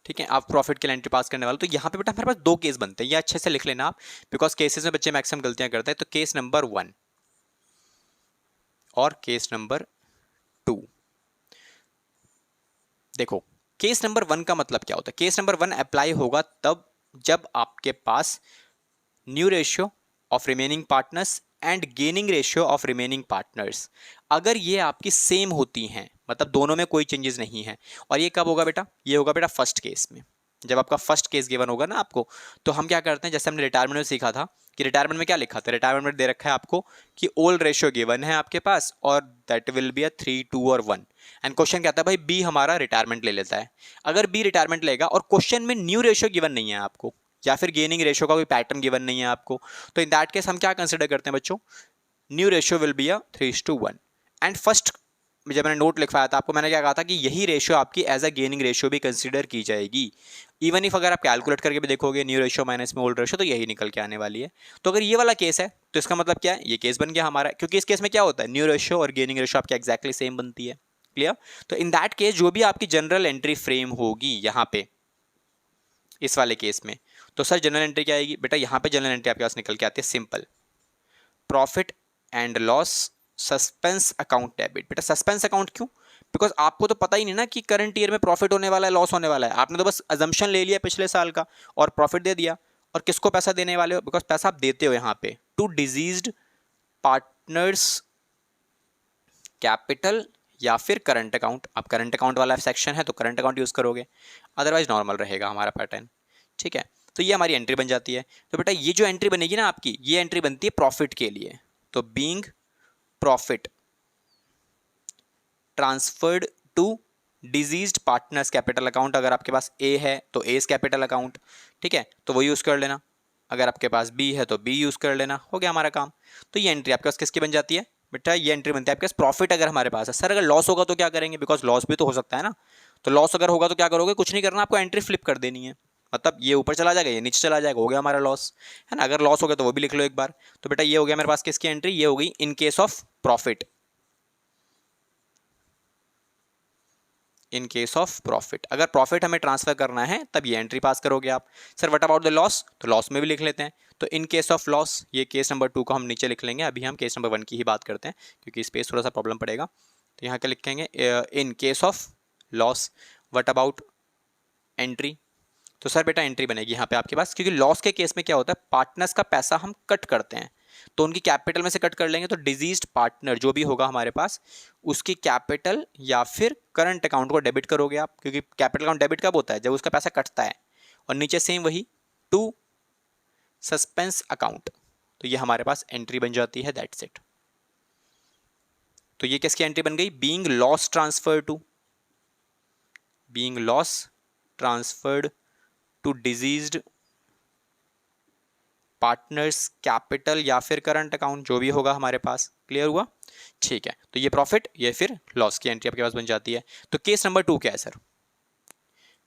ठीक है, आप प्रॉफिट के लिए एंट्री पास करने वाले। तो यहाँ पे बेटा हमारे पास 2 केस बनते हैं, ये अच्छे से लिख लेना आप, बिकॉज केसेस में बच्चे मैक्सिमम गलतियां करते हैं। तो केस नंबर 1 और केस नंबर 2। देखो केस नंबर 1 का मतलब क्या होता है, केस नंबर 1 अप्लाई होगा तब जब आपके पास new ratio of remaining partners and gaining ratio of remaining partners अगर ये आपकी सेम होती हैं, मतलब दोनों में कोई चेंजेस नहीं है। और ये कब होगा बेटा, ये होगा बेटा फर्स्ट केस में, जब आपका फर्स्ट केस गिवन होगा ना आपको। तो हम क्या करते हैं, जैसे हमने रिटायरमेंट में सीखा था कि रिटायरमेंट में क्या लिखा था, रिटायरमेंट में दे रखा है आपको कि ओल्ड रेशियो गिवन है आपके पास और दैट विल बी 3, 2 और 1। एंड क्वेश्चन कहता है भाई बी हमारा रिटायरमेंट ले लेता है। अगर बी रिटायरमेंट लेगा और क्वेश्चन में न्यू रेशियो गिवन नहीं है आपको, या फिर गेनिंग रेशियो का कोई पैटर्न गिवन नहीं है आपको, तो इन दैट केस हम क्या कंसिडर करते हैं बच्चों, new ratio will be 3:1। And first जब मैंने नोट लिखवाया था आपको, मैंने क्या कहा था कि यही रेशियो आपकी एज अ गेनिंग रेशियो भी कंसीडर की जाएगी। इवन इफ अगर आप कैलकुलेट करके भी देखोगे न्यू रेशियो माइनस में ओल्ड रेशियो, तो यही निकल के आने वाली है। तो अगर ये वाला केस है तो इसका मतलब क्या है, ये केस बन गया हमारा, क्योंकि इस केस में क्या होता है न्यू रेशियो और गेनिंग रेशियो आपकी एक्जैक्टली सेम बनती है। क्लियर? तो इन दैट केस जो भी आपकी जनरल एंट्री फ्रेम होगी यहाँ पे इस वाले केस में, तो सर जनरल एंट्री क्या आएगी बेटा, यहाँ पे जनरल एंट्री आपके पास निकल के आती है simple, profit and loss suspense account debit. बेटा सस्पेंस अकाउंट क्यों, बिकॉज आपको तो पता ही नहीं ना कि करंट ईयर में प्रॉफिट होने वाला है लॉस होने वाला है, आपने तो बस अजम्पशन ले लिया पिछले साल का और प्रॉफिट दे दिया। और किसको पैसा देने वाले हो, बिकॉज पैसा आप देते हो यहाँ पे टू डिजीज्ड पार्टनर्स कैपिटल या फिर करंट अकाउंट। आप करंट अकाउंट वाला सेक्शन है तो करंट अकाउंट यूज करोगे, अदरवाइज नॉर्मल रहेगा हमारा पैटर्न। ठीक है, तो ये हमारी एंट्री बन जाती है। तो बेटा ये जो एंट्री बनेगी ना आपकी, ये एंट्री बनती है प्रॉफिट के लिए। तो being profit transferred to deceased partner's capital account, अगर आपके पास ए है तो एस कैपिटल अकाउंट, ठीक है, तो वो यूज कर लेना। अगर आपके पास बी है तो बी यूज कर लेना, हो गया हमारा काम। तो ये एंट्री आपके पास किसकी बन जाती है बेटा, ये एंट्री बनती है आपके पास प्रॉफिट अगर हमारे पास है। सर अगर लॉस होगा तो क्या करेंगे, बिकॉज लॉस भी तो हो सकता है ना। तो लॉस अगर होगा तो क्या करोगे, कुछ नहीं करना, आपको एंट्री फ्लिप कर देनी है, मतलब ये ऊपर चला जाएगा ये नीचे चला जाएगा, हो गया हमारा लॉस, है ना। अगर लॉस हो गया तो वो भी लिख लो एक बार। तो बेटा ये हो गया मेरे पास किसकी एंट्री, ये हो गई in case of profit, in case of profit. अगर प्रॉफिट हमें ट्रांसफर करना है तब ये एंट्री पास करोगे आप। Sir what about the loss, तो लॉस में भी लिख लेते हैं। तो इन केस ऑफ लॉस, ये केस नंबर 2 को हम नीचे लिख लेंगे, अभी हम केस नंबर 1 की ही बात करते हैं क्योंकि स्पेस थोड़ा सा प्रॉब्लम पड़ेगा। तो यहाँ क्या लिखेंगे, in case of loss what about entry. तो सर बेटा एंट्री बनेगी यहाँ पे आपके पास, क्योंकि लॉस के केस में क्या होता है पार्टनर्स का पैसा हम कट करते हैं। तो उनकी कैपिटल में से कट कर लेंगे, तो डिजीज्ड पार्टनर जो भी होगा हमारे पास उसकी कैपिटल या फिर करंट अकाउंट को डेबिट करोगे आप, क्योंकि कैपिटल अकाउंट डेबिट कब होता है, जब उसका पैसा कटता है। और नीचे सेम वही टू सस्पेंस अकाउंट, तो ये हमारे पास एंट्री बन जाती है, दैट्स इट। तो ये किसकी एंट्री बन गई, being loss transfer to, being loss transferred to deceased partner's capital या फिर करंट अकाउंट, जो भी होगा हमारे पास। क्लियर हुआ? ठीक है, तो ये प्रॉफिट, ये फिर लॉस की एंट्री आपके पास बन जाती है। तो केस नंबर 2 क्या है सर,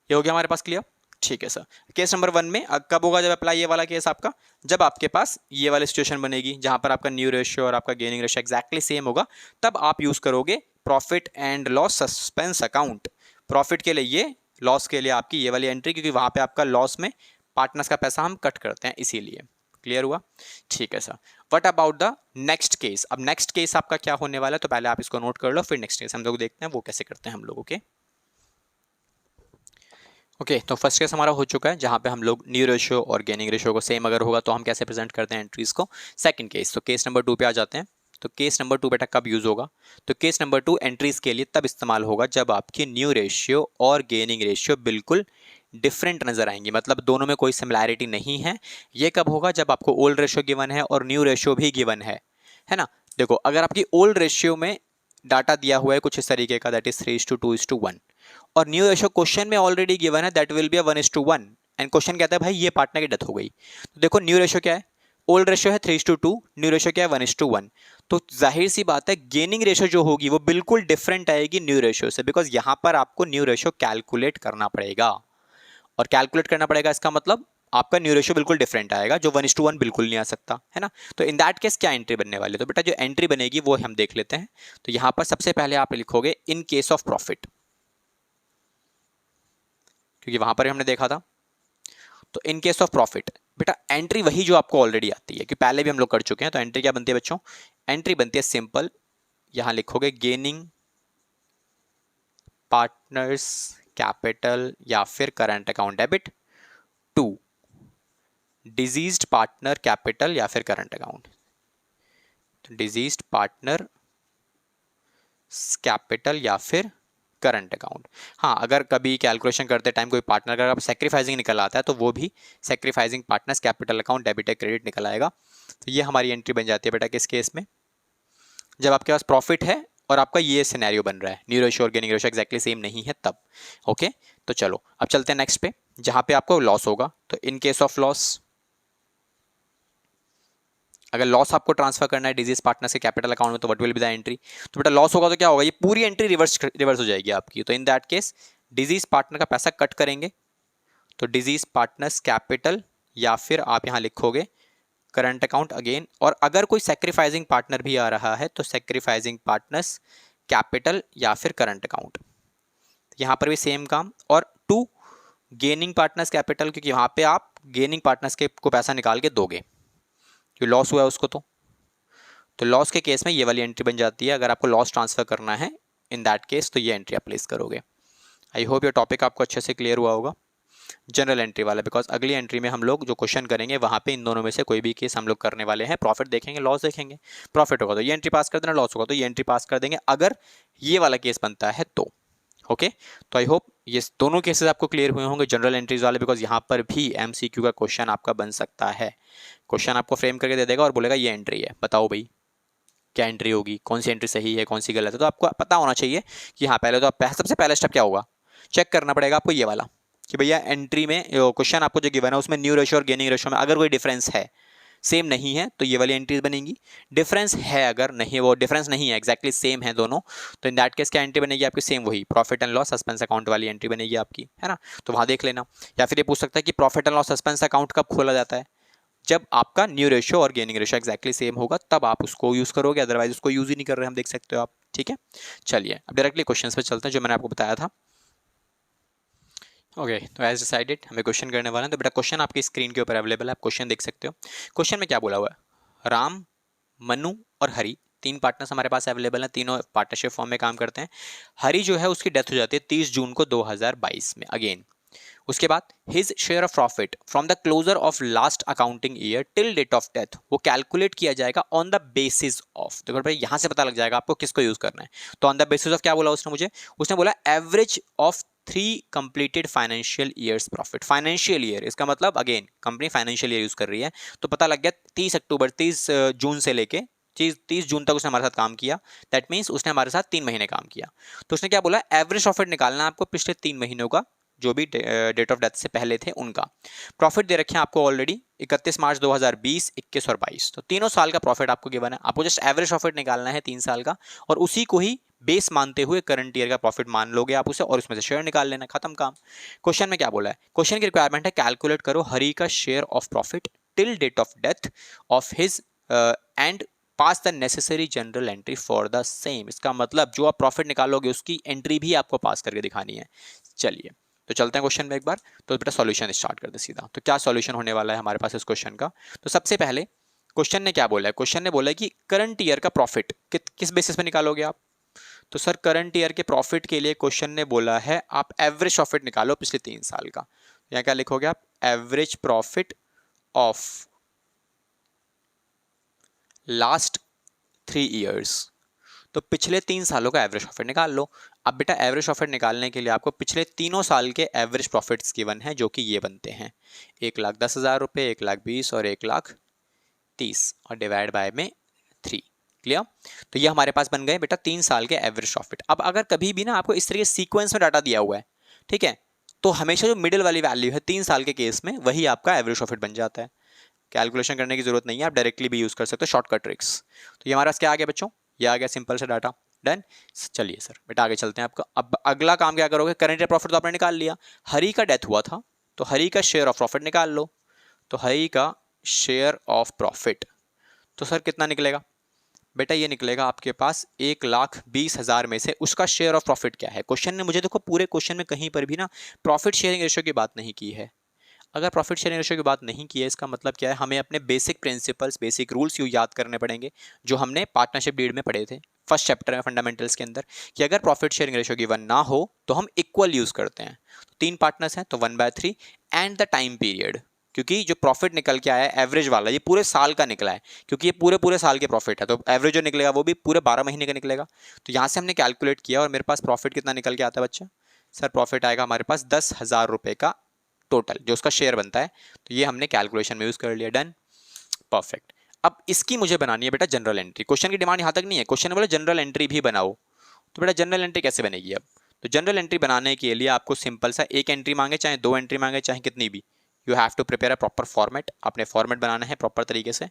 ये हो गया हमारे पास क्लियर। ठीक है सर, केस नंबर 1 में कब होगा जब अप्लाई ये वाला केस आपका, जब आपके पास ये वाली सिचुएशन बनेगी जहां पर आपका न्यू रेशियो और आपका गेनिंग रेशियो एग्जैक्टली सेम होगा, तब आप यूज करोगे profit and loss suspense account. Profit के लिए ये, लॉस के लिए आपकी ये वाली एंट्री, क्योंकि वहां पे आपका लॉस में पार्टनर्स का पैसा हम कट करते हैं इसीलिए। क्लियर हुआ? ठीक है sir. What about the next case, अब नेक्स्ट केस आपका क्या होने वाला है, तो पहले आप इसको नोट कर लो, फिर नेक्स्ट केस हम लोग देखते हैं वो कैसे करते हैं हम लोग। ओके, तो फर्स्ट केस हमारा हो चुका है जहां पे हम लोग न्यू रेशियो और गेनिंग रेशियो को सेम अगर होगा तो हम कैसे प्रेजेंट करते हैं एंट्रीज को। सेकंड केस, तो केस नंबर 2 पे आ जाते हैं। तो केस नंबर 2 बेटा कब यूज होगा, तो केस नंबर 2 एंट्रीज के लिए तब इस्तेमाल होगा जब आपकी न्यू रेशियो और गेनिंग रेशियो बिल्कुल डिफरेंट नजर आएंगी, मतलब दोनों में कोई सिमिलैरिटी नहीं है। ये कब होगा, जब आपको ओल्ड रेशियो गिवन है और न्यू रेशियो भी गिवन है ना। देखो, अगर आपकी ओल्ड रेशियो में डाटा दिया हुआ है कुछ इस तरीके का, दैट इज 3:2:1, और न्यू रेशियो क्वेश्चन में ऑलरेडी गिवन है, that will be 1:1, and question कहता है भाई ये पार्टनर की डेथ हो गई। तो देखो न्यू रेशियो क्या है, ओल्ड रेशियो है 3:2, न्यू रेशियो क्या है 1:1। तो जाहिर सी बात है गेनिंग रेशियो जो होगी वो बिल्कुल डिफरेंट आएगी न्यू रेशियो से, बिकॉज यहां पर आपको न्यू रेशियो कैलकुलेट करना पड़ेगा, और कैलकुलेट करना पड़ेगा इसका मतलब आपका न्यू रेशियो बिल्कुल डिफरेंट आएगा, जो 1:1 बिल्कुल नहीं आ सकता, है ना। तो इन दैट केस क्या एंट्री बनने वाली है, तो बेटा जो एंट्री बनेगी वो हम देख लेते हैं। तो यहां पर सबसे पहले आप लिखोगे इन केस ऑफ प्रॉफिट, क्योंकि वहां पर हमने देखा था। तो इन केस ऑफ प्रॉफिट बेटा एंट्री वही जो आपको ऑलरेडी आती है, कि पहले भी हम लोग कर चुके हैं। तो एंट्री क्या बनती है बच्चों, एंट्री बनती है सिंपल, यहां लिखोगे गेनिंग पार्टनर्स कैपिटल या फिर current account debit to deceased partner capital या फिर करंट अकाउंट। तो डिजीज्ड पार्टनर कैपिटल या फिर करंट अकाउंट। हाँ, अगर कभी कैलकुलेशन करते टाइम कोई पार्टनर अगर आप सेक्रीफाइसिंग निकल आता है तो वो भी sacrificing partners capital account debit या क्रेडिट निकल आएगा। तो ये हमारी एंट्री बन जाती है बेटा किस केस में, जब आपके पास प्रॉफिट है और आपका ये सिनेरियो बन रहा है, न्यू रेशियो और गेनिंग रेशियो एग्जैक्टली सेम नहीं है तब। ओके, तो चलो अब चलते हैं नेक्स्ट पे, जहां पे आपको लॉस होगा। तो इन केस ऑफ लॉस, अगर लॉस आपको ट्रांसफर करना है डिजीज पार्टनर से कैपिटल अकाउंट में, तो what will be the entry. तो बेटा लॉस होगा तो क्या होगा, ये पूरी एंट्री रिवर्स हो जाएगी आपकी। तो in that case disease partner का पैसा कट करेंगे, तो डिजीज पार्टनर्स कैपिटल या फिर आप यहां लिखोगे करंट अकाउंट अगेन, और अगर कोई सेक्रीफाइसिंग पार्टनर भी आ रहा है तो सेक्रीफाइसिंग पार्टनर्स कैपिटल या फिर करंट अकाउंट। यहां पर भी सेम काम, और टू गेनिंग पार्टनर्स कैपिटल, क्योंकि वहां पे आप गेनिंग पार्टनर्स के को पैसा निकाल के दोगे, जो लॉस हुआ है उसको। तो लॉस के केस में ये वाली एंट्री बन जाती है, अगर आपको लॉस ट्रांसफर करना है इन दैट केस तो ये एंट्री आप प्लेस करोगे। आई होप ये टॉपिक आपको अच्छे से क्लियर हुआ होगा, जनरल एंट्री वाला, बिकॉज अगली एंट्री में हम लोग जो क्वेश्चन करेंगे वहाँ पे इन दोनों में से कोई भी केस हम लोग करने वाले हैं। प्रॉफिट देखेंगे, लॉस देखेंगे। प्रॉफिट होगा तो ये एंट्री पास कर देना, लॉस होगा तो ये एंट्री पास कर देंगे, अगर ये वाला केस बनता है तो। ओके, तो आई होप ये दोनों केसेस आपको क्लियर हुए होंगे जनरल एंट्रीज वाले, बिकॉज यहाँ पर भी एमसीक्यू का क्वेश्चन आपका बन सकता है। क्वेश्चन आपको फ्रेम करके दे देगा और बोलेगा ये एंट्री है, बताओ भाई क्या एंट्री होगी, कौन सी एंट्री सही है कौन सी गलत है। तो आपको पता होना चाहिए कि हाँ, पहले तो आप सबसे पहला स्टेप क्या होगा, चेक करना पड़ेगा आपको ये वाला कि भैया एंट्री में क्वेश्चन आपको जो गिवन है उसमें न्यू रेशियो और गेनिंग रेशियो में अगर कोई डिफरेंस है, सेम नहीं है, तो ये वाली एंट्रीज बनेंगी। डिफरेंस है, अगर नहीं, वो डिफरेंस नहीं है, एक्जैक्टली सेम है दोनों, तो इन दैट केस क्या एंट्री बनेगी आपकी, सेम वही profit and loss suspense account वाली एंट्री बनेगी आपकी, है ना। तो वहां देख लेना। या फिर ये पूछ सकता है कि profit and loss suspense account कब खोला जाता है, जब आपका न्यू रेशियो और गेनिंग रेशियो एक्जैक्टली सेम होगा, तब आप उसको यूज करोगे, अदरवाइज उसको यूज ही नहीं कर रहे, हम देख सकते हो आप। ठीक है, चलिए अब डायरेक्टली क्वेश्चंस पे चलते हैं जो मैंने आपको बताया था। ओके, तो एज डिसाइडेड हमें क्वेश्चन करने वाले हैं। तो बेटा क्वेश्चन आपकी स्क्रीन के ऊपर अवेलेबल है, आप क्वेश्चन देख सकते हो। क्वेश्चन में क्या बोला हुआ है, राम, मनु और हरी, तीन पार्टनर्स हमारे पास अवेलेबल हैं, तीनों पार्टनरशिप फॉर्म में काम करते हैं। हरी जो है उसकी डेथ हो जाती है 30 जून को 2022 में। अगेन उसके बाद his share of profit from the closure of last accounting year till date of death, वो कैलकुलेट किया जाएगा ऑन द बेसिस ऑफ, देखो भाई यहां से पता लग जाएगा आपको किसको यूज करना है। तो ऑन द बेसिस ऑफ क्या बोला उसने मुझे, उसने बोला average of 3 completed financial years profit. Financial year इसका मतलब again company financial year use कर रही है, तो पता लग गया 30 जून से लेके 30 जून तक उसने हमारे साथ काम किया, दैट मीन्स उसने हमारे साथ 3 महीने काम किया। तो उसने क्या बोला, एवरेज प्रॉफिट निकालना है आपको पिछले 3 महीनों का, जो भी डेट ऑफ डेथ से पहले थे उनका। प्रॉफिट दे रखे हैं आपको ऑलरेडी 31 मार्च 2020, 21 और 22, तो तीनों साल का प्रॉफिट आपको गिवन है। आपको जस्ट एवरेज प्रॉफिट निकालना है 3 साल का, और उसी को ही बेस मानते हुए करंट ईयर का प्रॉफिट मान लोगे आप उसे, और उसमें से शेयर निकाल लेना, खत्म काम। क्वेश्चन में क्या बोला है, क्वेश्चन की रिक्वायरमेंट है कैलकुलेट करो हरी का share of profit till date of death of his and pass the necessary journal entry for the same. इसका मतलब जो आप प्रॉफिट निकालोगे उसकी एंट्री भी आपको पास करके दिखानी है। चलिए तो चलते हैं क्वेश्चन में एक बार, तो बेटा सॉल्यूशन स्टार्ट करते सीधा। तो क्या सॉल्यूशन होने वाला है हमारे पास इस क्वेश्चन का, तो सबसे पहले क्वेश्चन ने क्या बोला है, क्वेश्चन ने बोला है कि करंट ईयर का प्रॉफिट किस बेसिस पे निकालोगे आप। तो सर करंट ईयर के प्रॉफिट के लिए क्वेश्चन ने बोला है आप एवरेज प्रॉफिट निकालो पिछले 3 साल का। यहाँ क्या लिखोगे आप, average profit of last 3 years, तो पिछले 3 सालों का एवरेज प्रॉफिट निकाल लो। अब बेटा एवरेज प्रॉफिट निकालने के लिए आपको पिछले तीनों साल के एवरेज प्रॉफिट्स गिवन है, जो कि ये बनते हैं 1,10,000 रुपये, 1,20,000 और 1,30,000 और डिवाइड बाय में 3। क्लियर, तो ये हमारे पास बन गए बेटा 3 साल के एवरेज प्रॉफिट। अब अगर कभी भी ना आपको इस तरीके सीक्वेंस में डाटा दिया हुआ है, ठीक है, तो हमेशा जो मिडिल वाली वैल्यू है 3 साल के केस में वही आपका एवरेज प्रॉफिट बन जाता है। कैलकुलेशन करने की जरूरत नहीं है, आप डायरेक्टली भी यूज कर सकते हो शॉर्टकट ट्रिक्स। तो ये हमारा क्या आ गया बच्चों, ये आ गया सिंपल सा डाटा, डन। चलिए सर बेटा आगे चलते हैं आपका। अब अगला काम क्या करोगे, करंट ईयर प्रॉफिट तो आपने निकाल लिया, हरी का डेथ हुआ था तो हरी का शेयर ऑफ प्रॉफिट निकाल लो। तो हरी का शेयर ऑफ प्रॉफिट तो सर कितना निकलेगा बेटा, ये निकलेगा आपके पास 1,20,000 में से उसका शेयर ऑफ प्रॉफिट क्या है। क्वेश्चन ने मुझे देखो पूरे क्वेश्चन में कहीं पर भी ना प्रॉफिट शेयरिंग रेशियो की बात नहीं की है। अगर प्रॉफिट शेयरिंग रेशियो की बात नहीं की है, इसका मतलब क्या है, हमें अपने बेसिक प्रिंसिपल्स, बेसिक रूल्स याद करने पड़ेंगे जो हमने पार्टनरशिप डीड में पढ़े थे फर्स्ट चैप्टर में फंडामेंटल्स के अंदर, कि अगर प्रॉफिट शेयरिंग रेशियो गिवन ना हो तो हम इक्वल यूज करते हैं। तो 3 पार्टनर्स हैं तो 1/3 एंड द टाइम पीरियड, क्योंकि जो प्रॉफिट निकल के आया है एवरेज वाला ये पूरे साल का निकला है, क्योंकि ये पूरे साल के प्रॉफिट है, तो एवरेज जो निकलेगा वो भी पूरे 12 महीने का निकलेगा। तो यहाँ से हमने कैलकुलेट किया और मेरे पास प्रॉफिट कितना निकल के आता है बच्चा, सर प्रॉफिट आएगा हमारे पास 10,000 रुपये का टोटल जो उसका शेयर बनता है। तो ये हमने कैलकुलेशन में यूज कर लिया, डन, परफेक्ट। अब इसकी मुझे बनानी है बेटा जनरल एंट्री। क्वेश्चन की डिमांड यहां तक नहीं है, क्वेश्चन ने बोला जनरल एंट्री भी बनाओ। तो बेटा जनरल एंट्री कैसे बनेगी अब, तो जनरल एंट्री बनाने के लिए आपको सिंपल सा एक एंट्री मांगे, चाहे 2 एंट्री मांगे, चाहे कितनी भी, you have to prepare a proper format. आपने फॉर्मेट बनाना है प्रॉपर तरीके से।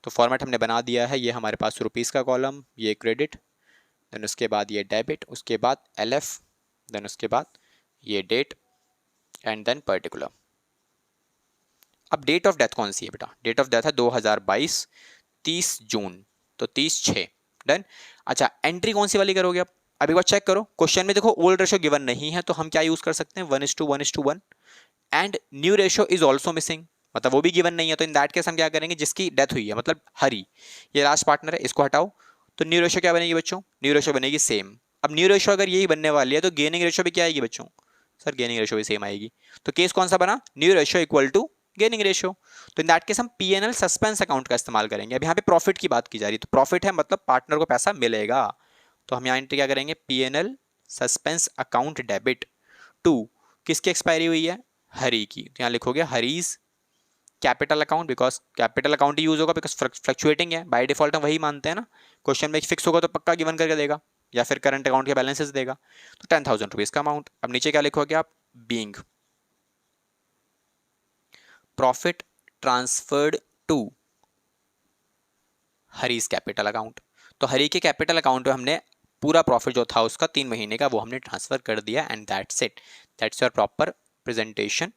तो फॉर्मेट हमने बना दिया है, ये हमारे पास रुपीज़ का कॉलम, ये क्रेडिट, देन उसके बाद ये डेबिट, उसके बाद LF, देन उसके बाद ये डेट एंड देन पर्टिकुलर। अब डेट ऑफ डेथ कौन सी है बेटा, डेट ऑफ डेथ है 2022 30 जून, तो 30/6, डन। अच्छा एंट्री कौन सी वाली करोगे अब एक बार चेक करो, क्वेश्चन में देखो ओल्ड रेशियो गिवन नहीं है तो हम क्या यूज कर सकते हैं 1:1:1 and new ratio is also missing, मतलब वो भी गिवन नहीं है। तो इन दैट केस हम क्या करेंगे, जिसकी डेथ हुई है मतलब हरी, ये लास्ट पार्टनर है, इसको हटाओ, तो न्यू रेशियो क्या बनेगी बच्चों, न्यू रेशियो बनेगी सेम। अब न्यू रेशियो अगर यही बनने वाली है तो गेनिंग रेशियो भी क्या आएगी बच्चों, सर गेनिंग रेशियो भी सेम आएगी। तो केस कौन सा बना, new ratio equal to gaining ratio. तो इन दैट केस हम P&L सस्पेंस अकाउंट का इस्तेमाल करेंगे। अब यहाँ पे प्रॉफिट की बात की जा रही है, तो प्रॉफिट है मतलब पार्टनर को पैसा मिलेगा, तो हम यहाँ एंट्री क्या करेंगे, P&L suspense account debit to, किसकी एक्सपायरी हुई है, हरी की। तो यहाँ लिखोगे Hari's capital account, because capital account ही यूज होगा, बिकॉज फ्लक्चुएटिंग है बाय डिफॉल्ट, हम वही मानते हैं ना। क्वेश्चन में फिक्स होगा तो पक्का गिवन करके देगा, या फिर करंट अकाउंट के बैलेंसेस देगा। तो 10,000 रुपीज का अमाउंट। अब नीचे क्या लिखोगे आप, being profit transferred to Hari's capital account. तो हरी के कैपिटल अकाउंट में हमने पूरा प्रॉफिट जो था उसका 3 महीने का वो हमने ट्रांसफर कर दिया, and that's it, that's your proper presentation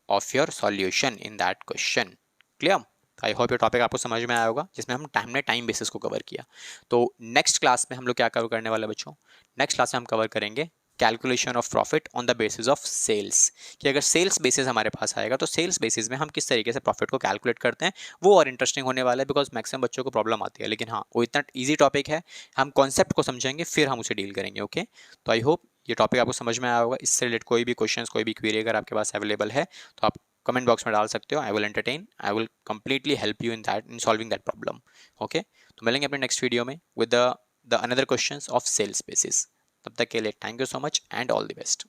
of your solution in that question. Clear, I hope ये टॉपिक आपको समझ में आया होगा, जिसमें हम टाइम बेसिस को कवर किया। तो नेक्स्ट क्लास में हम लोग क्या कवर करने वाले बच्चों, नेक्स्ट क्लास में हम कवर करेंगे calculation of profit on the basis of sales, कि अगर सेल्स बेसिस हमारे पास आएगा तो सेल्स बेसिस में हम किस तरीके से प्रॉफिट को कैलकुलेट करते हैं, वो और इंटरेस्टिंग होने वाला है, बिकॉज मैक्सिमम बच्चों को प्रॉब्लम आती है। लेकिन हाँ वो इतना ईजी टॉपिक है, हम कॉन्सेप्ट को समझेंगे फिर हम उसे डील करेंगे। ओके, तो आई होप ये टॉपिक आपको समझ में आया होगा। इससे रिलेटेड कोई भी क्वेश्चंस, कोई भी क्वेरी अगर आपके पास अवेलेबल है तो आप कमेंट बॉक्स में डाल सकते हो। I will completely help you in that, in solving that problem. Okay, तो मिलेंगे अपने नेक्स्ट वीडियो में with the another questions of sales basis. तब तक के लिए thank you so much and all the best.